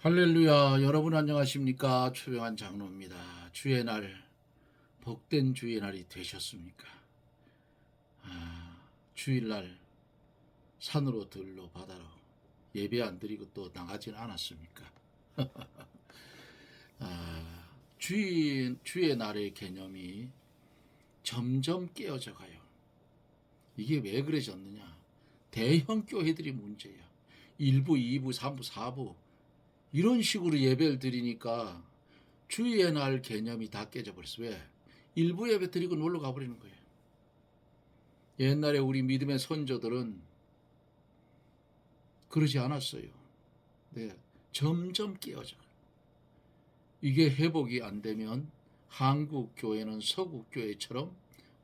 할렐루야. 여러분 안녕하십니까? 최병환 장로입니다. 주의 날, 복된 주의 날이 되셨습니까? 주일날 산으로 들로 바다로 예배 안 드리고 또 나가진 않았습니까? 주의 날의 개념이 점점 깨어져 가요. 이게 왜 그러셨느냐? 대형 교회들이 문제야. 1부, 2부, 3부, 4부 이런 식으로 예배를 드리니까 주의 날 개념이 다 깨져버렸어. 왜? 일부 예배 드리고 놀러 가버리는 거예요. 옛날에 우리 믿음의 선조들은 그러지 않았어요. 네, 점점 깨어져. 이게 회복이 안 되면 한국 교회는 서구 교회처럼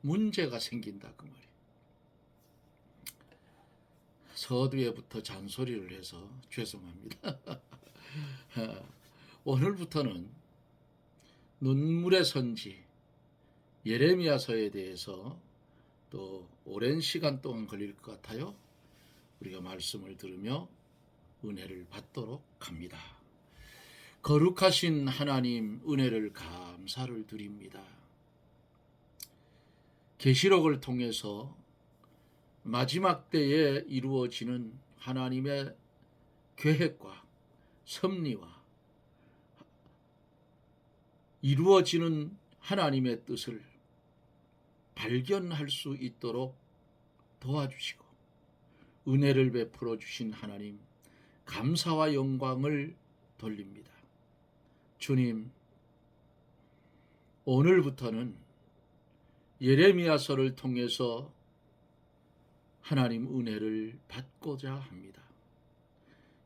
문제가 생긴다 그 말이에요. 서두에부터 잔소리를 해서 죄송합니다. 오늘부터는 눈물의 선지 예레미야서에 대해서 또 오랜 시간 동안 걸릴 것 같아요. 우리가 말씀을 들으며 은혜를 받도록 합니다. 거룩하신 하나님 은혜를 감사를 드립니다. 계시록을 통해서 마지막 때에 이루어지는 하나님의 계획과 섭리와 이루어지는 하나님의 뜻을 발견할 수 있도록 도와주시고 은혜를 베풀어 주신 하나님 감사와 영광을 돌립니다. 주님, 오늘부터는 예레미야서를 통해서 하나님 은혜를 받고자 합니다.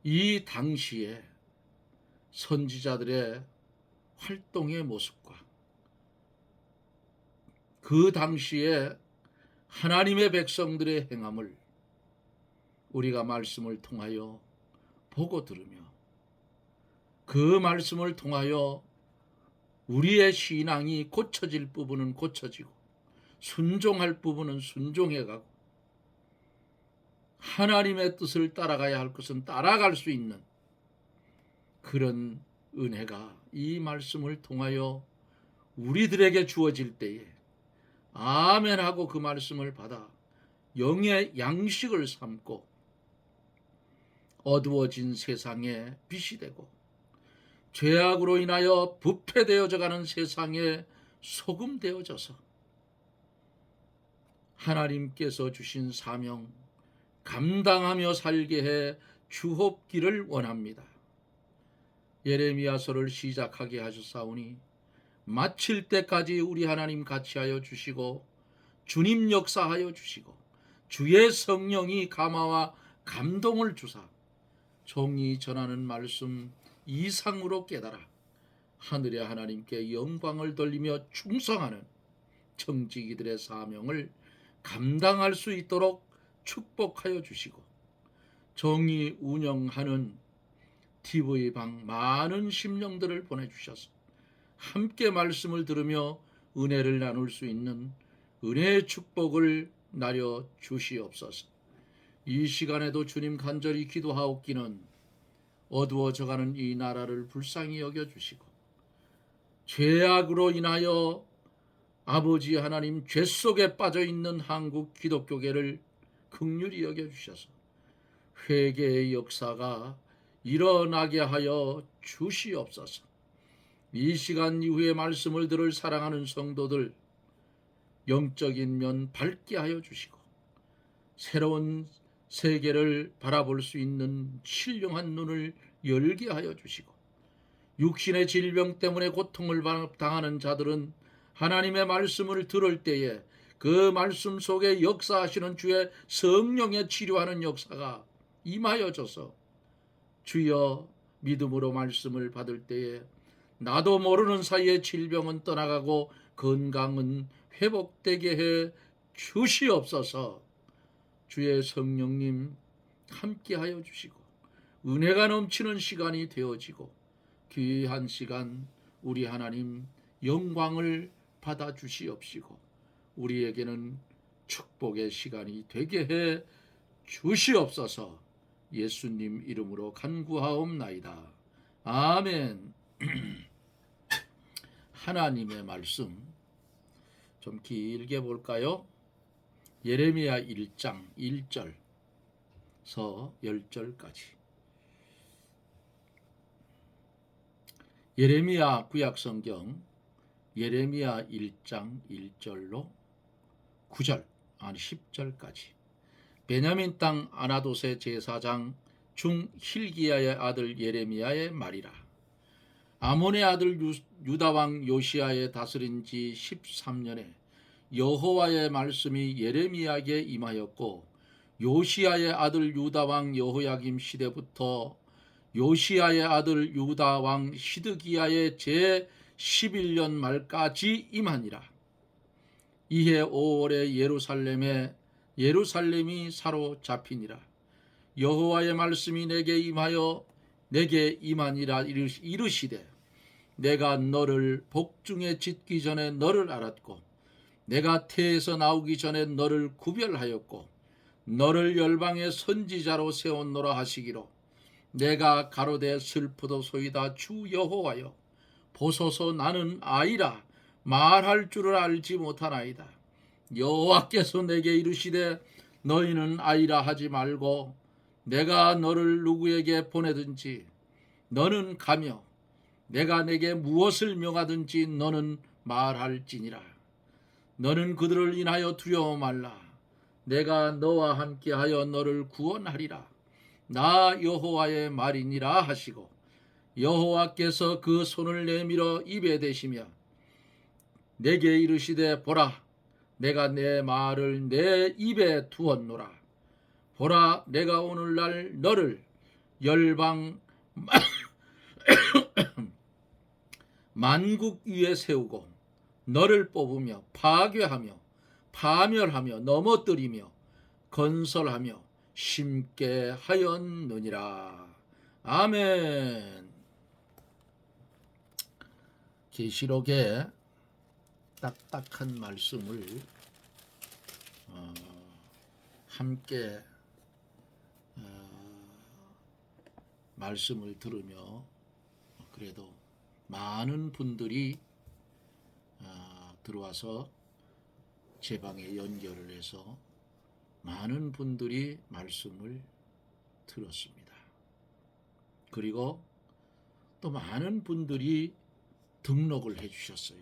이 당시에 선지자들의 활동의 모습과 그 당시에 하나님의 백성들의 행함을 우리가 말씀을 통하여 보고 들으며 그 말씀을 통하여 우리의 신앙이 고쳐질 부분은 고쳐지고 순종할 부분은 순종해가고 하나님의 뜻을 따라가야 할 것은 따라갈 수 있는 그런 은혜가 이 말씀을 통하여 우리들에게 주어질 때에 아멘하고 그 말씀을 받아 영의 양식을 삼고 어두워진 세상에 빛이 되고 죄악으로 인하여 부패되어져 가는 세상에 소금 되어져서 하나님께서 주신 사명 감당하며 살게 해 주옵기를 원합니다. 예레미야서를 시작하게 하셨사오니 마칠 때까지 우리 하나님 같이 하여 주시고 주님 역사하여 주시고 주의 성령이 감화와 감동을 주사 종이 전하는 말씀 이상으로 깨달아 하늘의 하나님께 영광을 돌리며 충성하는 청지기들의 사명을 감당할 수 있도록 축복하여 주시고 종이 운영하는 TV방 많은 심령들을 보내주셔서 함께 말씀을 들으며 은혜를 나눌 수 있는 은혜의 축복을 나려 주시옵소서. 이 시간에도 주님 간절히 기도하옵기는 어두워져가는 이 나라를 불쌍히 여겨주시고 죄악으로 인하여 아버지 하나님 죄 속에 빠져있는 한국 기독교계를 긍휼히 여겨주셔서 회개의 역사가 일어나게 하여 주시옵소서. 이 시간 이후에 말씀을 들을 사랑하는 성도들 영적인 면 밝게 하여 주시고 새로운 세계를 바라볼 수 있는 신령한 눈을 열게 하여 주시고 육신의 질병 때문에 고통을 당하는 자들은 하나님의 말씀을 들을 때에 그 말씀 속에 역사하시는 주의 성령의 치료하는 역사가 임하여져서 주여 믿음으로 말씀을 받을 때에 나도 모르는 사이에 질병은 떠나가고 건강은 회복되게 해 주시옵소서. 주의 성령님 함께하여 주시고 은혜가 넘치는 시간이 되어지고 귀한 시간 우리 하나님 영광을 받아 주시옵시고 우리에게는 축복의 시간이 되게 해 주시옵소서. 예수님 이름으로 간구하옵나이다. 아멘. 하나님의 말씀 좀 길게 볼까요? 예레미야 1장 1절서 10절까지. 예레미야 구약성경 예레미야 1장 1절로 9절 아니 10절까지. 베냐민 땅 아나돗의 제사장 중 힐기야의 아들 예레미야의 말이라. 아몬의 아들 유다왕 요시야의 다스린 지 13년에 여호와의 말씀이 예레미야에게 임하였고, 요시야의 아들 유다왕 여호야김 시대부터 요시야의 아들 유다왕 시드기야의 제 11년 말까지 임하니라. 이해 5월에 예루살렘이 사로잡히니라. 여호와의 말씀이 내게 임하여 내게 임하니라 이르시되, 내가 너를 복중에 짓기 전에 너를 알았고, 내가 태에서 나오기 전에 너를 구별하였고, 너를 열방의 선지자로 세웠노라 하시기로, 내가 가로되 슬프도소이다 주 여호와여, 보소서 나는 아이라 말할 줄을 알지 못하나이다. 여호와께서 내게 이르시되, 너희는 아이라 하지 말고 내가 너를 누구에게 보내든지 너는 가며 내가 내게 무엇을 명하든지 너는 말할지니라. 너는 그들을 인하여 두려워 말라. 내가 너와 함께하여 너를 구원하리라. 나 여호와의 말이니라 하시고, 여호와께서 그 손을 내밀어 입에 대시며 내게 이르시되, 보라, 내가 내 말을 내 입에 두었노라. 보라, 내가 오늘날 너를 열방 만국 위에 세우고 너를 뽑으며 파괴하며 파멸하며 넘어뜨리며 건설하며 심게 하였느니라. 아멘. 계시록의 딱딱한 말씀을 함께 말씀을 들으며 그래도 많은 분들이 들어와서 제 방에 연결을 해서 많은 분들이 말씀을 들었습니다. 그리고 또 많은 분들이 등록을 해주셨어요.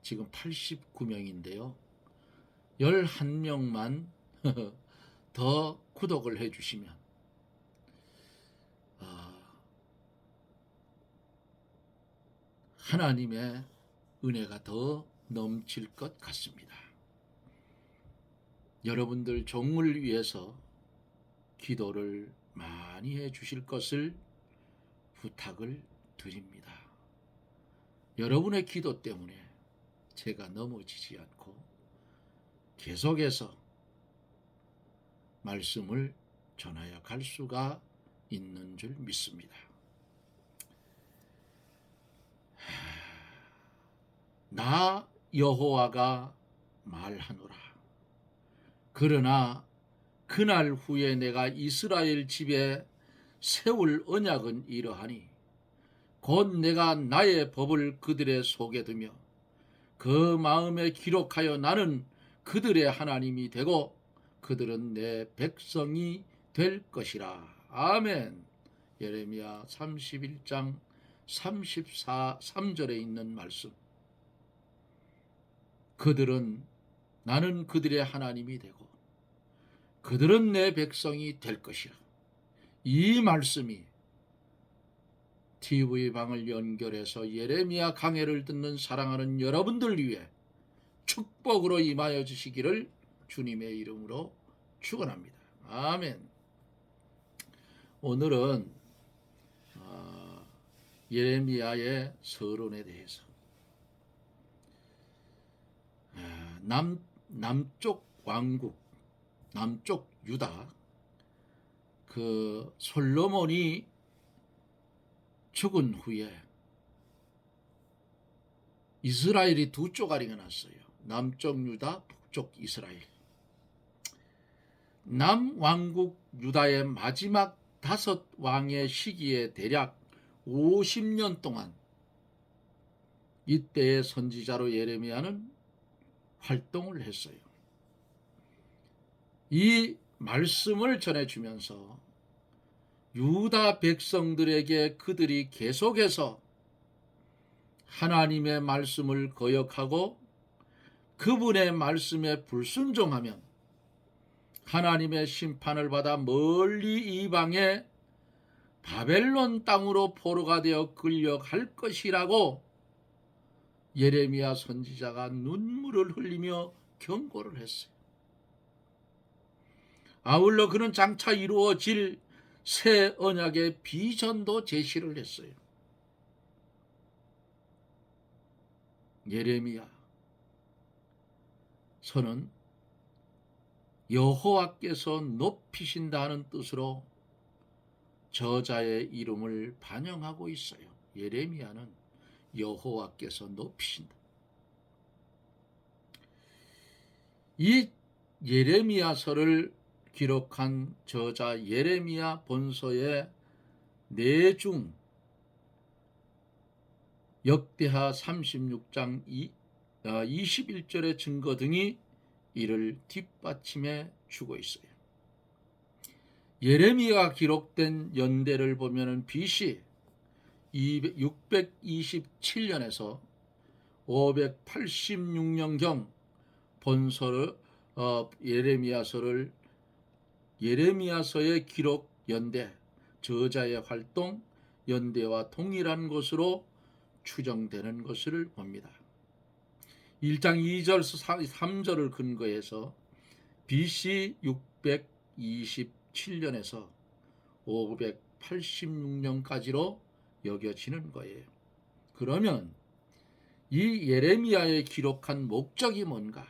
지금 89명인데요. 11명만 더 구독을 해주시면 하나님의 은혜가 더 넘칠 것 같습니다. 여러분들 종을 위해서 기도를 많이 해 주실 것을 부탁을 드립니다. 여러분의 기도 때문에 제가 넘어지지 않고 계속해서 말씀을 전하여 갈 수가 있는 줄 믿습니다. 나 여호와가 말하노라. 그러나 그날 후에 내가 이스라엘 집에 세울 언약은 이러하니, 곧 내가 나의 법을 그들의 속에 두며 그 마음에 기록하여 나는 그들의 하나님이 되고 그들은 내 백성이 될 것이라. 아멘. 예레미야 31장 3절에 있는 말씀. 그들은 나는 그들의 하나님이 되고 그들은 내 백성이 될 것이라. 이 말씀이 TV방을 연결해서 예레미야 강해를 듣는 사랑하는 여러분들 위해 축복으로 임하여 주시기를 주님의 이름으로 축원합니다. 아멘. 오늘은 예레미야의 서론에 대해서 남쪽 왕국, 남쪽 유다, 그 솔로몬이 죽은 후에 이스라엘이 두 쪼가리가 났어요. 남쪽 유다, 북쪽 이스라엘. 남왕국 유다의 마지막 5 왕의 시기에 대략 50년 동안 이때의 선지자로 예레미야는 활동을 했어요. 이 말씀을 전해주면서 유다 백성들에게 그들이 계속해서 하나님의 말씀을 거역하고 그분의 말씀에 불순종하면 하나님의 심판을 받아 멀리 이방의 바벨론 땅으로 포로가 되어 끌려갈 것이라고 예레미야 선지자가 눈물을 흘리며 경고를 했어요. 아울러 그는 장차 이루어질 새 언약의 비전도 제시를 했어요. 예레미야 서는 여호와께서 높이신다는 뜻으로 저자의 이름을 반영하고 있어요. 예레미야는 여호와께서 높이신다. 이 예레미야서를 기록한 저자 예레미야 본서의 내중 역대하 36장 21절의 증거 등이 이를 뒷받침해 주고 있어요. 예레미야가 기록된 연대를 보면 BC 627년에서 586년경 본서를 예레미야서의 기록 연대, 저자의 활동 연대와 동일한 것으로 추정되는 것을 봅니다. 1장 2절에서 3절을 근거해서 BC 627년에서 586년까지로 여겨지는 거예요. 그러면 이 예레미야에 기록한 목적이 뭔가?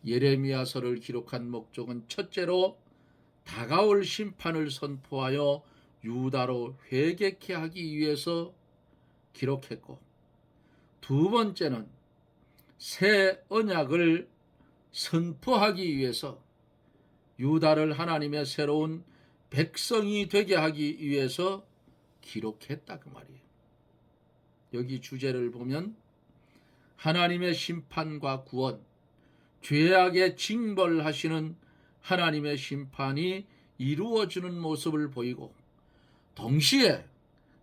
예레미야서를 기록한 목적은 첫째로 다가올 심판을 선포하여 유다로 회개케 하기 위해서 기록했고, 두 번째는 새 언약을 선포하기 위해서 유다를 하나님의 새로운 백성이 되게 하기 위해서 기록했다 그 말이에요. 여기 주제를 보면 하나님의 심판과 구원, 죄악의 징벌하시는 하나님의 심판이 이루어지는 모습을 보이고, 동시에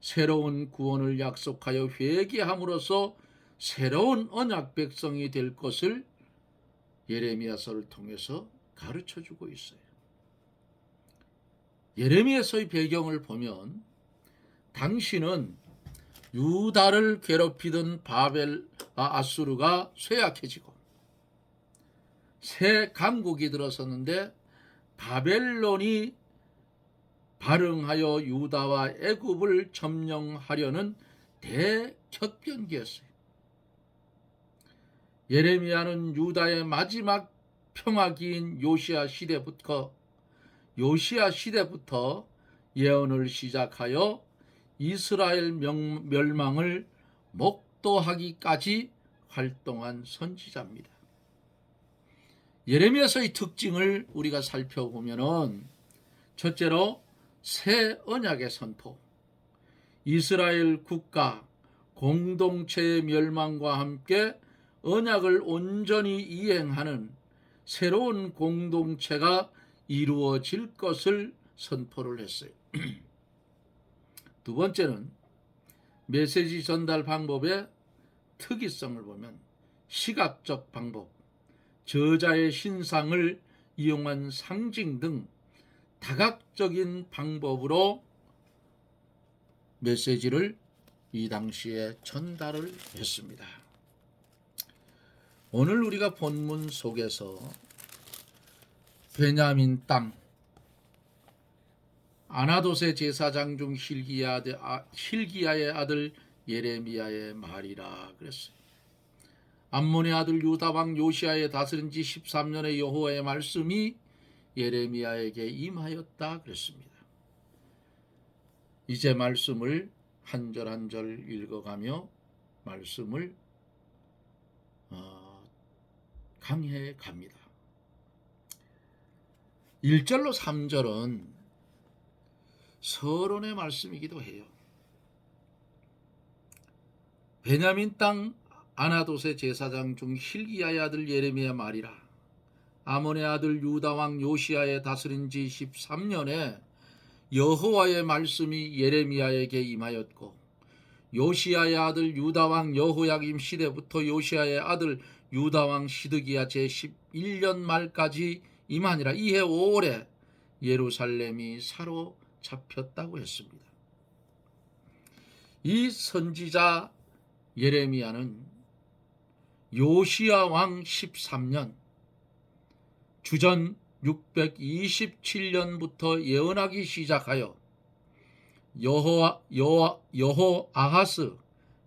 새로운 구원을 약속하여 회개함으로써 새로운 언약 백성이 될 것을 예레미야서를 통해서 가르쳐주고 있어요. 예레미야서의 배경을 보면 당시는 유다를 괴롭히던 아수르가 쇠약해지고 새 강국이 들어섰는데 바벨론이 발응하여 유다와 애굽을 점령하려는 대격변기였어요. 예레미야는 유다의 마지막 평화기인 요시야 시대부터 예언을 시작하여 이스라엘 멸망을 목도하기까지 활동한 선지자입니다. 예레미야서의 특징을 우리가 살펴보면 첫째로 새 언약의 선포, 이스라엘 국가 공동체의 멸망과 함께 언약을 온전히 이행하는 새로운 공동체가 이루어질 것을 선포를 했어요. 두 번째는 메시지 전달 방법의 특이성을 보면 시각적 방법, 저자의 신상을 이용한 상징 등 다각적인 방법으로 메시지를 이 당시에 전달을 했습니다. 오늘 우리가 본문 속에서 베냐민 땅 아나돗의 제사장 중 힐기야의 아들 예레미야의 말이라 그랬어요. 암몬의 아들 유다 왕 요시야의 다스린 지 13년의 여호와의 말씀이 예레미야에게 임하였다 그랬습니다. 이제 말씀을 한 절 한 절 읽어가며 말씀을 강해해 갑니다. 1절로 3절은 서론의 말씀이기도 해요. 베냐민 땅 아나돗의 제사장 중 hil기야의 아들 예레미야 말이라. 아몬의 아들 유다 왕 요시야의 다스린 지 13년에 여호와의 말씀이 예레미야에게 임하였고, 요시야의 아들 유다 왕 여호야김 시대부터 요시야의 아들 유다 왕 시드기야 제11년 말까지 임하니라. 이해 5월에 예루살렘이 사로잡혔다고 했습니다. 이 선지자 예레미야는 요시야 왕 13년 주전 627년부터 예언하기 시작하여 여호아하스,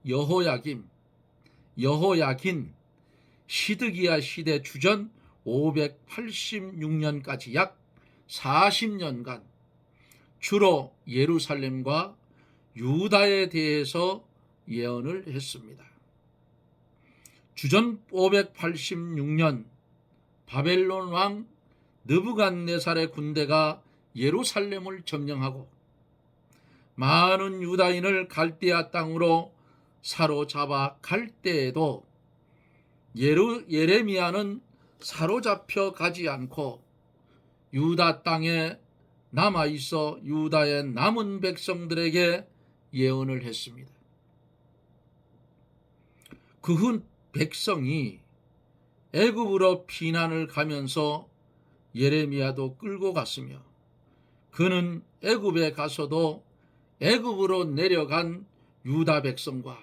여호야긴, 시드기야 시대 주전 586년까지 약 40년간 주로 예루살렘과 유다에 대해서 예언을 했습니다. 주전 586년 바벨론 왕 느부갓네살의 군대가 예루살렘을 점령하고 많은 유다인을 갈대아 땅으로 사로잡아 갈 때에도 예레미야는 사로잡혀 가지 않고 유다 땅에 남아 있어 유다의 남은 백성들에게 예언을 했습니다. 그 후 백성이 애굽으로 피난을 가면서 예레미야도 끌고 갔으며, 그는 애굽에 가서도 애굽으로 내려간 유다 백성과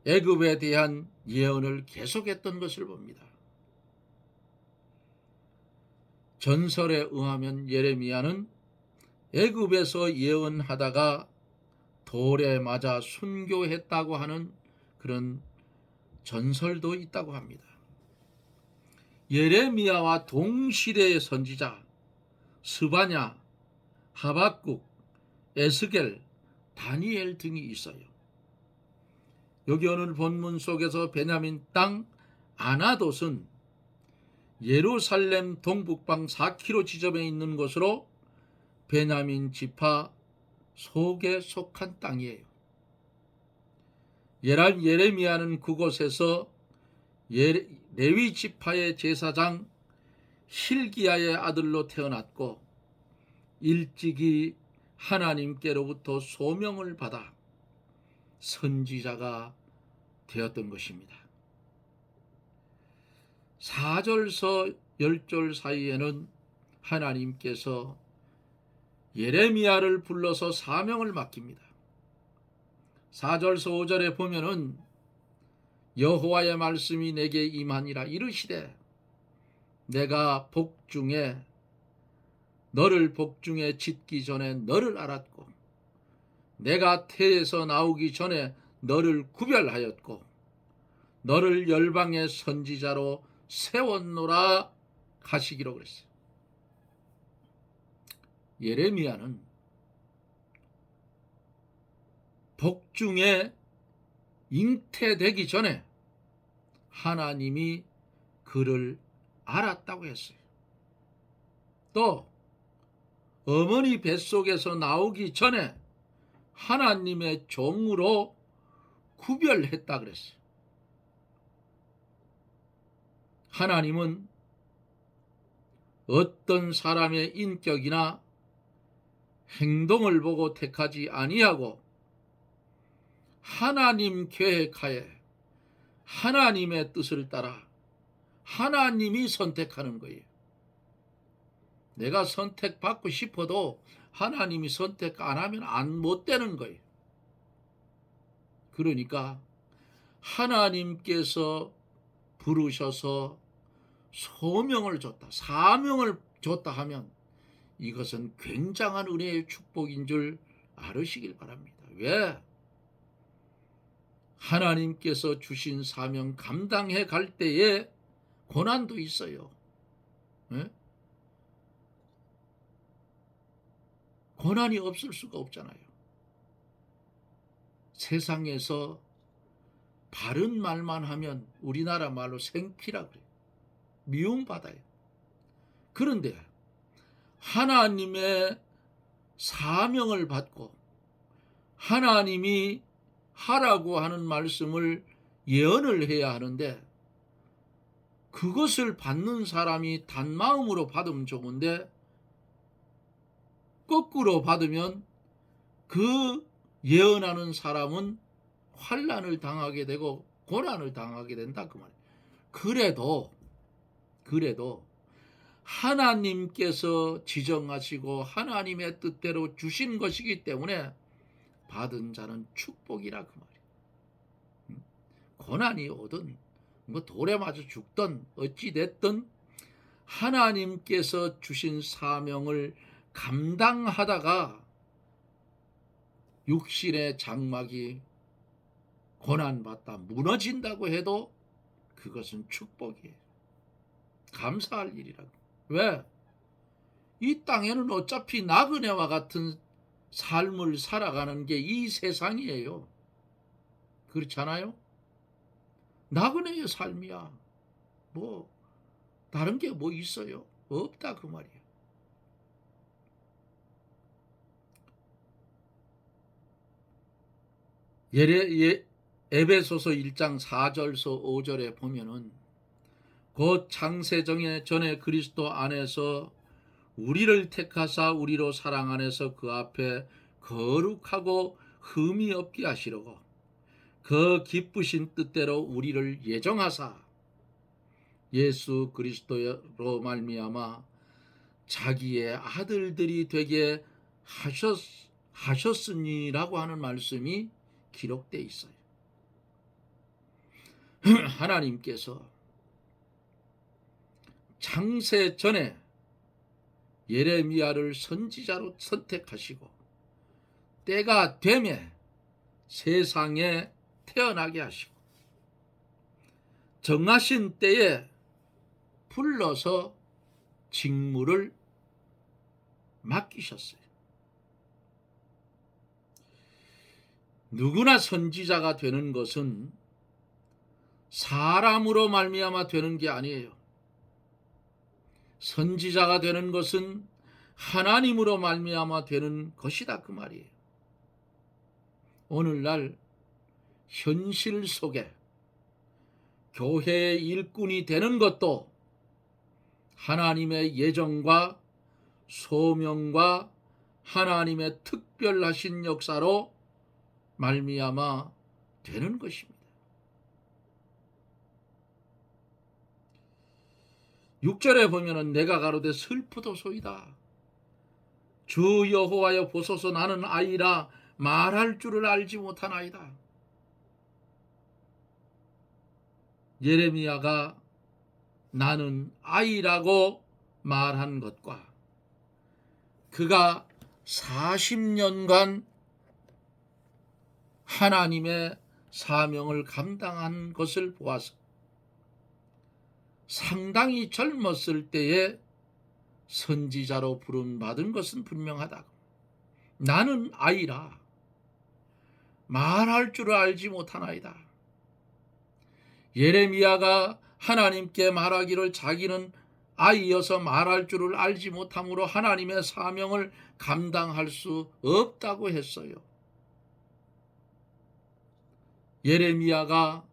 애굽에 대한 예언을 계속했던 것을 봅니다. 전설에 의하면 예레미야는 애굽에서 예언하다가 돌에 맞아 순교했다고 하는 그런 전설도 있다고 합니다. 예레미야와 동시대의 선지자 스바냐, 하박국, 에스겔, 다니엘 등이 있어요. 여기 오늘 본문 속에서 베냐민 땅 아나돗은 예루살렘 동북방 4km 지점에 있는 곳으로 베냐민 지파 속에 속한 땅이에요. 예레미야는 그곳에서 레위 지파의 제사장 hil기야의 아들로 태어났고, 일찍이 하나님께로부터 소명을 받아 선지자가 되었던 것입니다. 4절서 10절 사이에는 하나님께서 예레미야를 불러서 사명을 맡깁니다. 4절서 5절에 보면은 여호와의 말씀이 내게 임하니라. 이르시되 내가 너를 복중에 짓기 전에 너를 알았고, 내가 태에서 나오기 전에 너를 구별하였고, 너를 열방의 선지자로 세웠노라 하시기로 그랬어요. 예레미야는 복중에 잉태되기 전에 하나님이 그를 알았다고 했어요. 또 어머니 뱃속에서 나오기 전에 하나님의 종으로 구별했다 그랬어요. 하나님은 어떤 사람의 인격이나 행동을 보고 택하지 아니하고 하나님 계획하에 하나님의 뜻을 따라 하나님이 선택하는 거예요. 내가 선택받고 싶어도 하나님이 선택 안 하면 못 되는 거예요. 그러니까 하나님께서 부르셔서 소명을 줬다, 사명을 줬다 하면 이것은 굉장한 은혜의 축복인 줄 알으시길 바랍니다. 왜? 하나님께서 주신 사명 감당해 갈 때에 고난도 있어요. 네? 고난이 없을 수가 없잖아요. 세상에서 바른 말만 하면 우리나라 말로 생피라 그래요. 미움받아요. 그런데 하나님의 사명을 받고 하나님이 하라고 하는 말씀을 예언을 해야 하는데, 그것을 받는 사람이 단마음으로 받으면 좋은데 거꾸로 받으면 그 예언하는 사람은 환난을 당하게 되고 고난을 당하게 된다 그 말이에요. 그래도 하나님께서 지정하시고 하나님의 뜻대로 주신 것이기 때문에 받은 자는 축복이라 그 말이에요. 고난이 오든 뭐 돌에 맞아 죽든 어찌 됐든 하나님께서 주신 사명을 감당하다가 육신의 장막이 고난받다 무너진다고 해도 그것은 축복이에요. 감사할 일이라고. 왜? 이 땅에는 어차피 나그네와 같은 삶을 살아가는 게 이 세상이에요. 그렇잖아요? 나그네의 삶이야. 뭐 다른 게 뭐 있어요? 없다 그 말이에요. 에베소서 1장 4절서 5절에 보면은 곧 창세전에 전에 그리스도 안에서 우리를 택하사 우리로 사랑 안에서 그 앞에 거룩하고 흠이 없게 하시려고 그 기쁘신 뜻대로 우리를 예정하사 예수 그리스도로 말미암아 자기의 아들들이 되게 하셨으니라고 하는 말씀이 기록되어 있어요. 하나님께서 창세 전에 예레미야를 선지자로 선택하시고 때가 되매 세상에 태어나게 하시고 정하신 때에 불러서 직무를 맡기셨어요. 누구나 선지자가 되는 것은 사람으로 말미암아 되는 게 아니에요. 선지자가 되는 것은 하나님으로 말미암아 되는 것이다 그 말이에요. 오늘날 현실 속에 교회의 일꾼이 되는 것도 하나님의 예정과 소명과 하나님의 특별하신 역사로 말미암아 되는 것입니다. 6절에 보면은 내가 가로되 슬프도소이다. 주 여호와여 보소서 나는 아이라 말할 줄을 알지 못하나이다. 예레미야가 나는 아이라고 말한 것과 그가 40년간 하나님의 사명을 감당한 것을 보아서 상당히 젊었을 때에 선지자로 부름받은 것은 분명하다. 나는 아이라 말할 줄을 알지 못하나이다. 예레미야가 하나님께 말하기를 자기는 아이여서 말할 줄을 알지 못함으로 하나님의 사명을 감당할 수 없다고 했어요. 예레미야가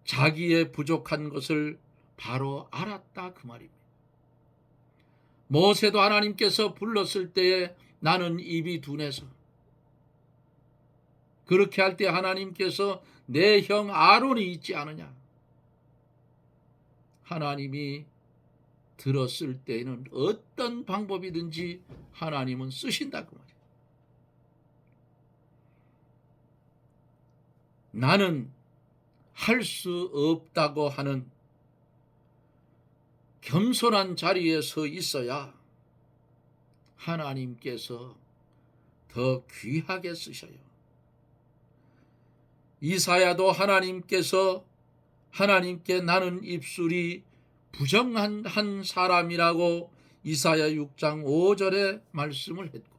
자기의 부족한 것을 바로 알았다 그 말입니다. 모세도 하나님께서 불렀을 때에 나는 입이 둔해서 그렇게 할 때 하나님께서 내 형 아론이 있지 않느냐. 하나님이 들었을 때에는 어떤 방법이든지 하나님은 쓰신다 그 말이에요. 나는 할 수 없다고 하는 겸손한 자리에 서 있어야 하나님께서 더 귀하게 쓰셔요. 이사야도 하나님께 나는 입술이 부정한 한 사람이라고 이사야 6장 5절에 말씀을 했고,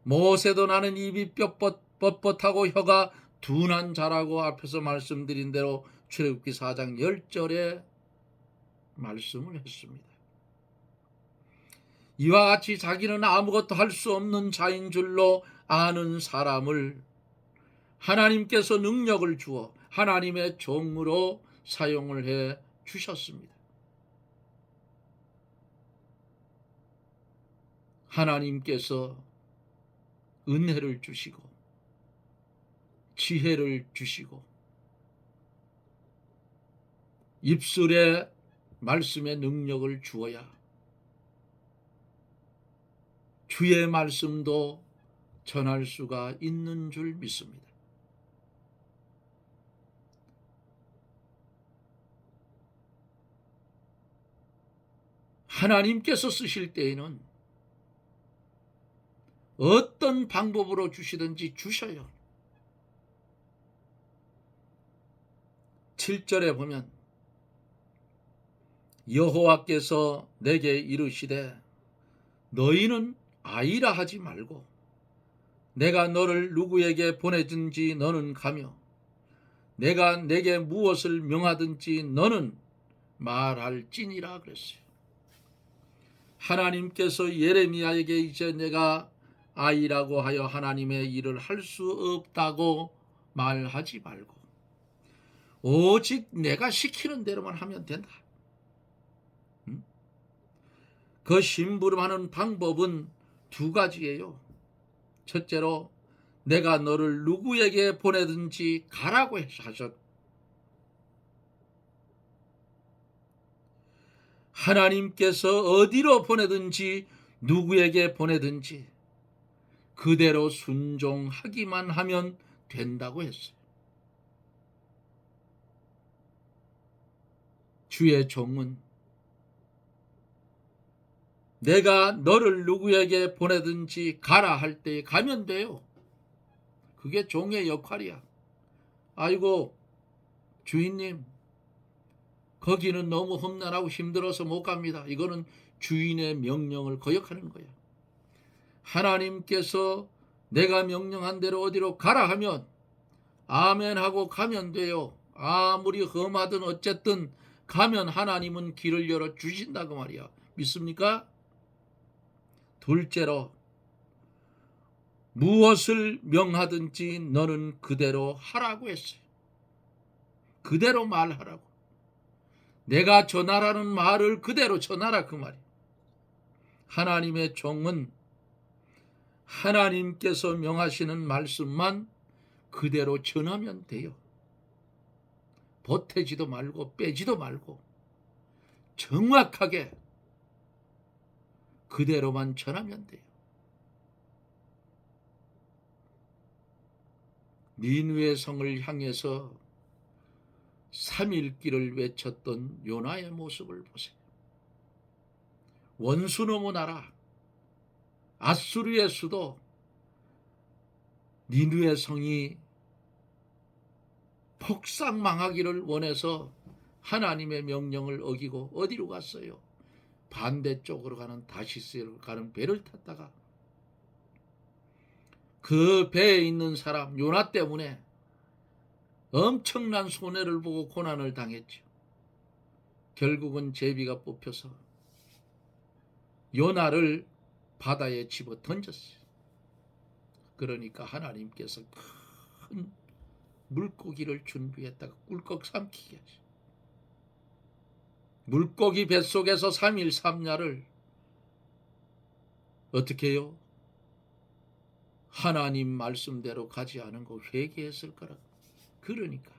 모세도 나는 입이 뻣뻣하고 혀가 둔한 자라고 앞에서 말씀드린 대로 출애굽기 4장 10절에 말씀을 했습니다. 이와 같이 자기는 아무것도 할 수 없는 자인 줄로 아는 사람을 하나님께서 능력을 주어 하나님의 종으로 사용을 해 주셨습니다. 하나님께서 은혜를 주시고 지혜를 주시고 입술에 말씀의 능력을 주어야 주의 말씀도 전할 수가 있는 줄 믿습니다. 하나님께서 쓰실 때에는 어떤 방법으로 주시든지 주셔요. 7절에 보면 여호와께서 내게 이르시되 너희는 아이라 하지 말고 내가 너를 누구에게 보내든지 너는 가며 내가 내게 무엇을 명하든지 너는 말할지니라 그랬어요. 하나님께서 예레미야에게 이제 내가 아이라고 하여 하나님의 일을 할 수 없다고 말하지 말고 오직 내가 시키는 대로만 하면 된다. 그 심부름하는 방법은 두 가지예요. 첫째로 내가 너를 누구에게 보내든지 가라고 하셨. 하나님께서 어디로 보내든지 누구에게 보내든지 그대로 순종하기만 하면 된다고 했어요. 주의 종은 내가 너를 누구에게 보내든지 가라 할 때 가면 돼요. 그게 종의 역할이야. 아이고 주인님 거기는 너무 험난하고 힘들어서 못 갑니다. 이거는 주인의 명령을 거역하는 거야. 하나님께서 내가 명령한 대로 어디로 가라 하면 아멘 하고 가면 돼요. 아무리 험하든 어쨌든 가면 하나님은 길을 열어 주신다고 말이야. 믿습니까? 둘째로 무엇을 명하든지 너는 그대로 하라고 했어요. 그대로 말하라고. 내가 전하라는 말을 그대로 전하라 그 말이에요. 하나님의 종은 하나님께서 명하시는 말씀만 그대로 전하면 돼요. 보태지도 말고 빼지도 말고 정확하게 그대로만 전하면 돼요. 니느웨 성을 향해서 3일길을 외쳤던 요나의 모습을 보세요. 원수노무 나라 아수르의 수도 니느웨 성이 폭삭 망하기를 원해서 하나님의 명령을 어기고 어디로 갔어요? 반대쪽으로 가는 다시스로 가는 배를 탔다가 그 배에 있는 사람 요나 때문에 엄청난 손해를 보고 고난을 당했죠. 결국은 제비가 뽑혀서 요나를 바다에 집어 던졌어요. 그러니까 하나님께서 큰 물고기를 준비했다가 꿀꺽 삼키게 하죠. 물고기 뱃속에서 3일 3야를 어떻게 해요? 하나님 말씀대로 가지 않은 거 회개했을 거라고. 그러니까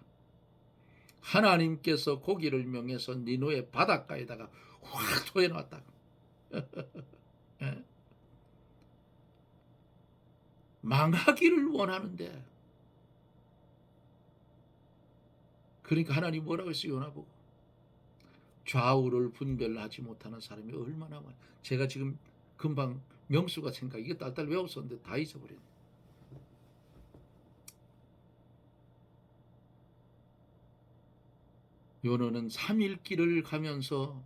하나님께서 고기를 명해서 니노의 바닷가에다가 확 토해놨다고. 망하기를 원하는데 그러니까 하나님 뭐라고 했어요? 요나 보고 좌우를 분별하지 못하는 사람이 얼마나 많아요. 제가 지금 금방 명수가 생각 이게 딸딸 외웠었는데 다 잊어버렸네. 요나는 3일 길을 가면서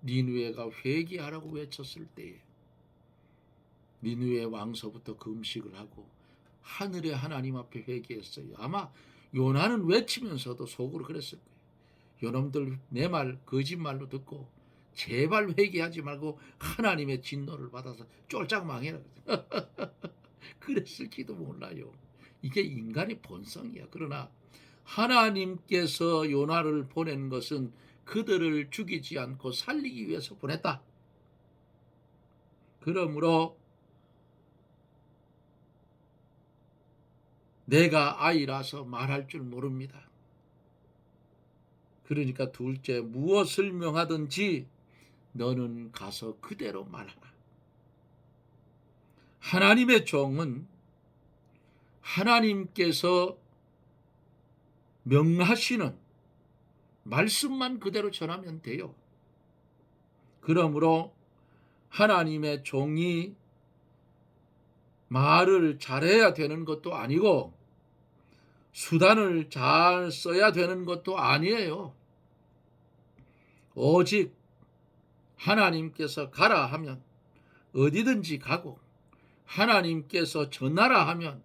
니느웨가 회개하라고 외쳤을 때에 니느웨 왕서부터 금식을 하고 하늘의 하나님 앞에 회개했어요. 아마 요나는 외치면서도 속으로 그랬을 거예요. 요놈들 내 말 거짓말로 듣고 제발 회개하지 말고 하나님의 진노를 받아서 쫄짝 망해라. 그랬을지도 몰라요. 이게 인간의 본성이야. 그러나 하나님께서 요나를 보낸 것은 그들을 죽이지 않고 살리기 위해서 보냈다. 그러므로 내가 아이라서 말할 줄 모릅니다. 그러니까 둘째, 무엇을 명하든지 너는 가서 그대로 말하라. 하나님의 종은 하나님께서 명하시는 말씀만 그대로 전하면 돼요. 그러므로 하나님의 종이 말을 잘해야 되는 것도 아니고 수단을 잘 써야 되는 것도 아니에요. 오직 하나님께서 가라 하면 어디든지 가고 하나님께서 전하라 하면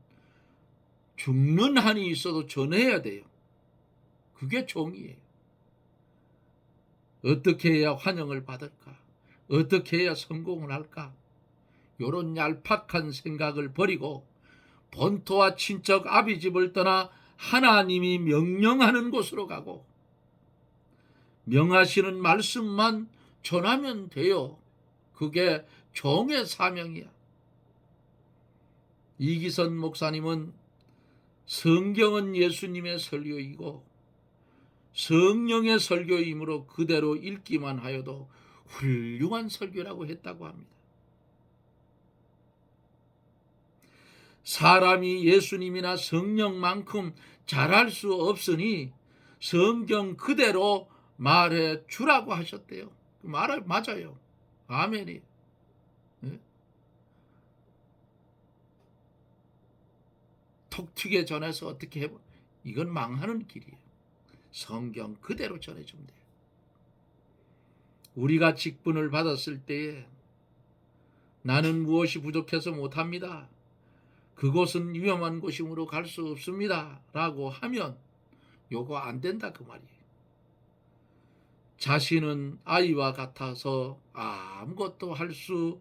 죽는 한이 있어도 전해야 돼요. 그게 종이에요. 어떻게 해야 환영을 받을까? 어떻게 해야 성공을 할까? 이런 얄팍한 생각을 버리고 본토와 친척 아비집을 떠나 하나님이 명령하는 곳으로 가고 명하시는 말씀만 전하면 돼요. 그게 종의 사명이야. 이기선 목사님은 성경은 예수님의 설교이고 성령의 설교이므로 그대로 읽기만 하여도 훌륭한 설교라고 했다고 합니다. 사람이 예수님이나 성령만큼 잘할 수 없으니 성경 그대로 말해 주라고 하셨대요. 말 맞아요. 아멘이에요. 네? 톡 튀게 전해서 어떻게 해봐? 이건 망하는 길이에요. 성경 그대로 전해주면 돼요. 우리가 직분을 받았을 때에 나는 무엇이 부족해서 못합니다. 그곳은 위험한 곳이므로 갈 수 없습니다. 라고 하면 요거 안 된다 그 말이에요. 자신은 아이와 같아서 아무것도 할 수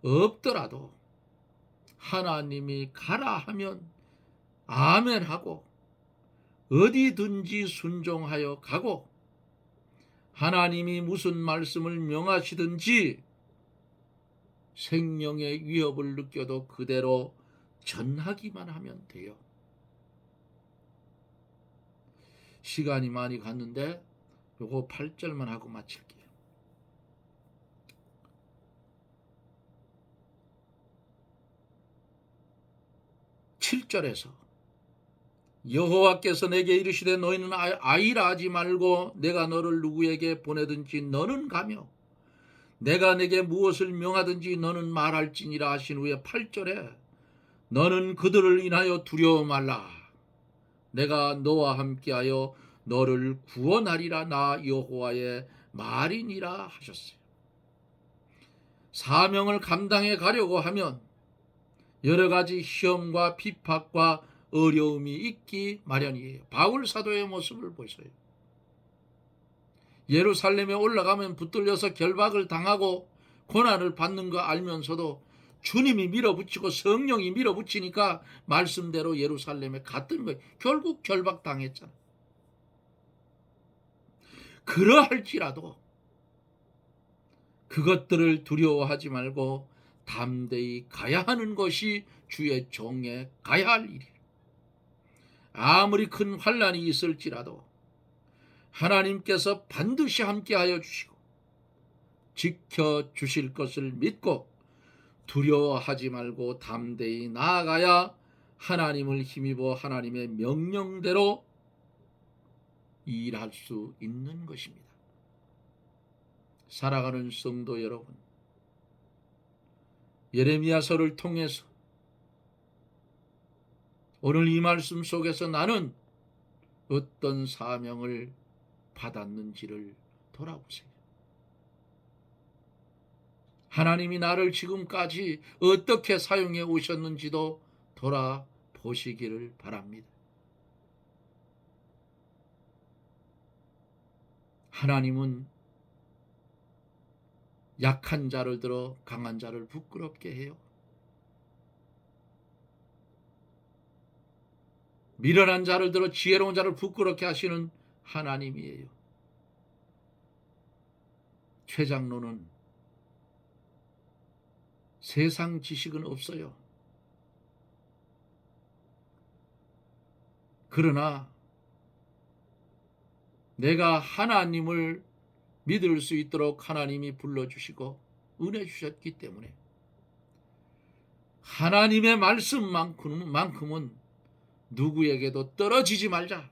없더라도 하나님이 가라 하면 아멘 하고 어디든지 순종하여 가고 하나님이 무슨 말씀을 명하시든지 생명의 위협을 느껴도 그대로 전하기만 하면 돼요. 시간이 많이 갔는데 요거 8절만 하고 마칠게요. 7절에서 여호와께서 내게 이르시되 너희는 아이라 하지 말고 내가 너를 누구에게 보내든지 너는 가며 내가 내게 무엇을 명하든지 너는 말할지니라 하신 후에 8절에 너는 그들을 인하여 두려워 말라. 내가 너와 함께하여 너를 구원하리라. 나 여호와의 말이니라 하셨어요. 사명을 감당해 가려고 하면 여러 가지 시험과 핍박과 어려움이 있기 마련이에요. 바울 사도의 모습을 보세요. 예루살렘에 올라가면 붙들려서 결박을 당하고 고난을 받는 거 알면서도 주님이 밀어붙이고 성령이 밀어붙이니까 말씀대로 예루살렘에 갔던 거예요. 결국 결박당했잖아. 그러할지라도 그것들을 두려워하지 말고 담대히 가야 하는 것이 주의 종에 가야 할 일이에요. 아무리 큰 환난이 있을지라도 하나님께서 반드시 함께하여 주시고 지켜주실 것을 믿고 두려워하지 말고 담대히 나아가야 하나님을 힘입어 하나님의 명령대로 일할 수 있는 것입니다. 살아가는 성도 여러분, 예레미야서를 통해서 오늘 이 말씀 속에서 나는 어떤 사명을 받았는지를 돌아보세요. 하나님이 나를 지금까지 어떻게 사용해 오셨는지도 돌아보시기를 바랍니다. 하나님은 약한 자를 들어 강한 자를 부끄럽게 해요. 미련한 자를 들어 지혜로운 자를 부끄럽게 하시는 하나님이에요. 최장로는 세상 지식은 없어요. 그러나 내가 하나님을 믿을 수 있도록 하나님이 불러주시고 은혜 주셨기 때문에 하나님의 말씀만큼은 누구에게도 떨어지지 말자.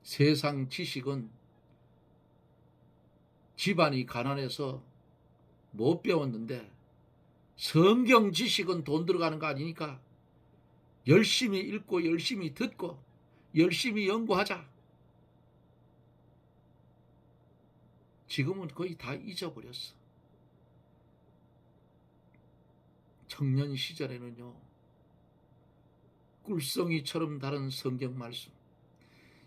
세상 지식은 집안이 가난해서 못 배웠는데 성경 지식은 돈 들어가는 거 아니니까 열심히 읽고 열심히 듣고 열심히 연구하자. 지금은 거의 다 잊어버렸어. 청년 시절에는요, 꿀송이처럼 다른 성경 말씀,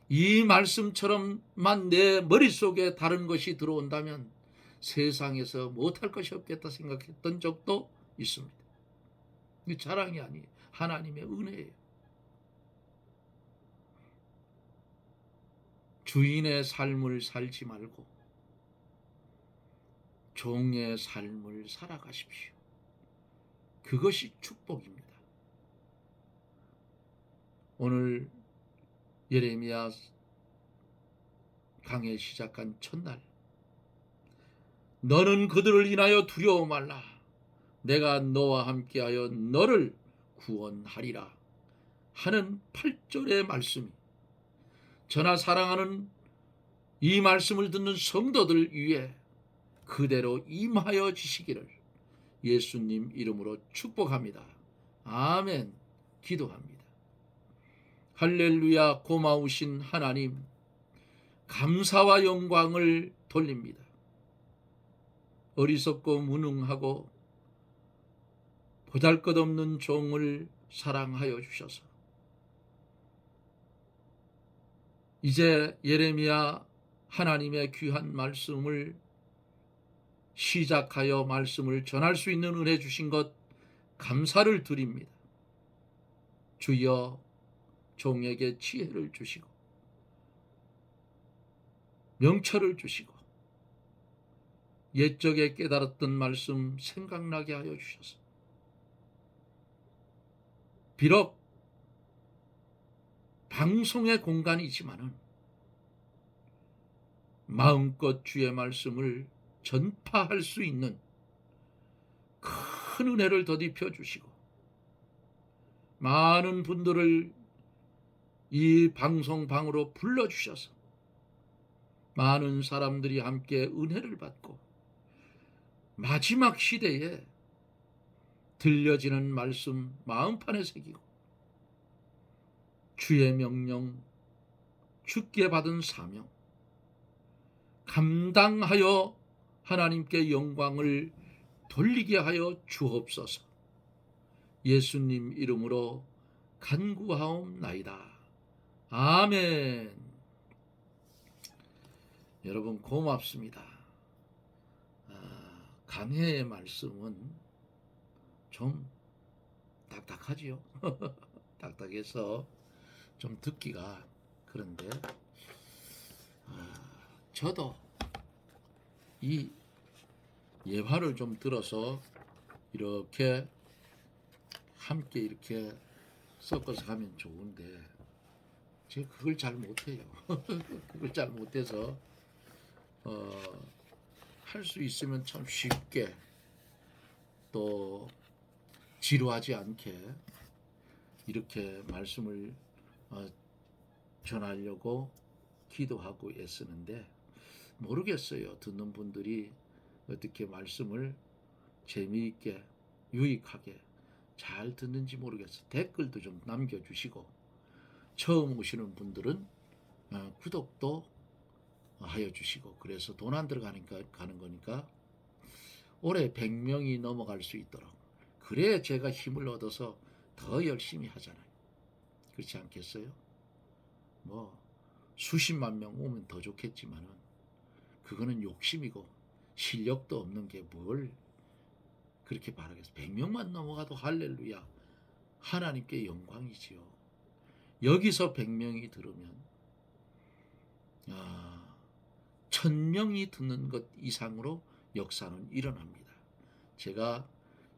이 말씀처럼만 내 머릿속에 다른 것이 들어온다면 세상에서 못할 것이 없겠다 생각했던 적도 있습니다. 이 자랑이 아니에요. 하나님의 은혜예요. 주인의 삶을 살지 말고 종의 삶을 살아가십시오. 그것이 축복입니다. 오늘 예레미야 강해 시작한 첫날, 너는 그들을 인하여 두려워 말라. 내가 너와 함께하여 너를 구원하리라 하는 8절의 말씀이 저나 사랑하는 이 말씀을 듣는 성도들 위해 그대로 임하여 지시기를 예수님 이름으로 축복합니다. 아멘. 기도합니다. 할렐루야. 고마우신 하나님, 감사와 영광을 돌립니다. 어리석고 무능하고 보잘것없는 종을 사랑하여 주셔서 이제 예레미야 하나님의 귀한 말씀을 시작하여 말씀을 전할 수 있는 은혜 주신 것 감사를 드립니다. 주여, 종에게 지혜를 주시고 명철을 주시고 옛적에 깨달았던 말씀 생각나게 하여 주셔서 비록 방송의 공간이지만은 마음껏 주의 말씀을 전파할 수 있는 큰 은혜를 더딥혀 주시고 많은 분들을 이 방송방으로 불러주셔서 많은 사람들이 함께 은혜를 받고 마지막 시대에 들려지는 말씀 마음판에 새기고 주의 명령, 주께 받은 사명 감당하여 하나님께 영광을 돌리게 하여 주옵소서. 예수님 이름으로 간구하옵나이다. 아멘. 여러분 고맙습니다. 강해의 말씀은 좀 딱딱하지요. 딱딱해서 좀 듣기가 그런데 저도 이 예화를 좀 들어서 이렇게 함께 이렇게 섞어서 가면 좋은데 제가 그걸 잘 못해요. 그걸 잘 못해서 할 수 있으면 참 쉽게 또 지루하지 않게 이렇게 말씀을 전하려고 기도하고 애쓰는데 모르겠어요. 듣는 분들이 어떻게 말씀을 재미있게 유익하게 잘 듣는지 모르겠어요. 댓글도 좀 남겨주시고 처음 오시는 분들은 구독도 하여 주시고 그래서 돈 안 들어가니까 가는 거니까 올해 100명이 넘어갈 수 있도록 그래야 제가 힘을 얻어서 더 열심히 하잖아요. 그렇지 않겠어요? 뭐 수십만 명 오면 더 좋겠지만은 그거는 욕심이고 실력도 없는 게 뭘 그렇게 바라겠어. 100명만 넘어가도 할렐루야. 하나님께 영광이지요. 여기서 100명이 들으면 1000명이 듣는 것 이상으로 역사는 일어납니다. 제가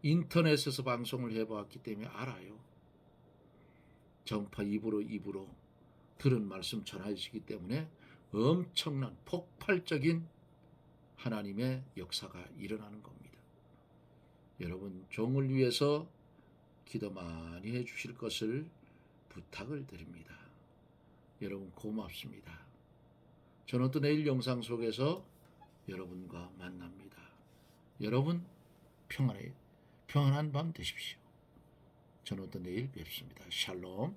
인터넷에서 방송을 해보았기 때문에 알아요. 전파 입으로 들은 말씀 전해지기 때문에 엄청난 폭발적인 하나님의 역사가 일어나는 겁니다. 여러분 종을 위해서 기도 많이 해주실 것을 부탁을 드립니다. 여러분 고맙습니다. 저는 또 내일 영상 속에서 여러분과 만납니다. 여러분 평안한 밤 되십시오. 저는 또 내일 뵙습니다. 샬롬.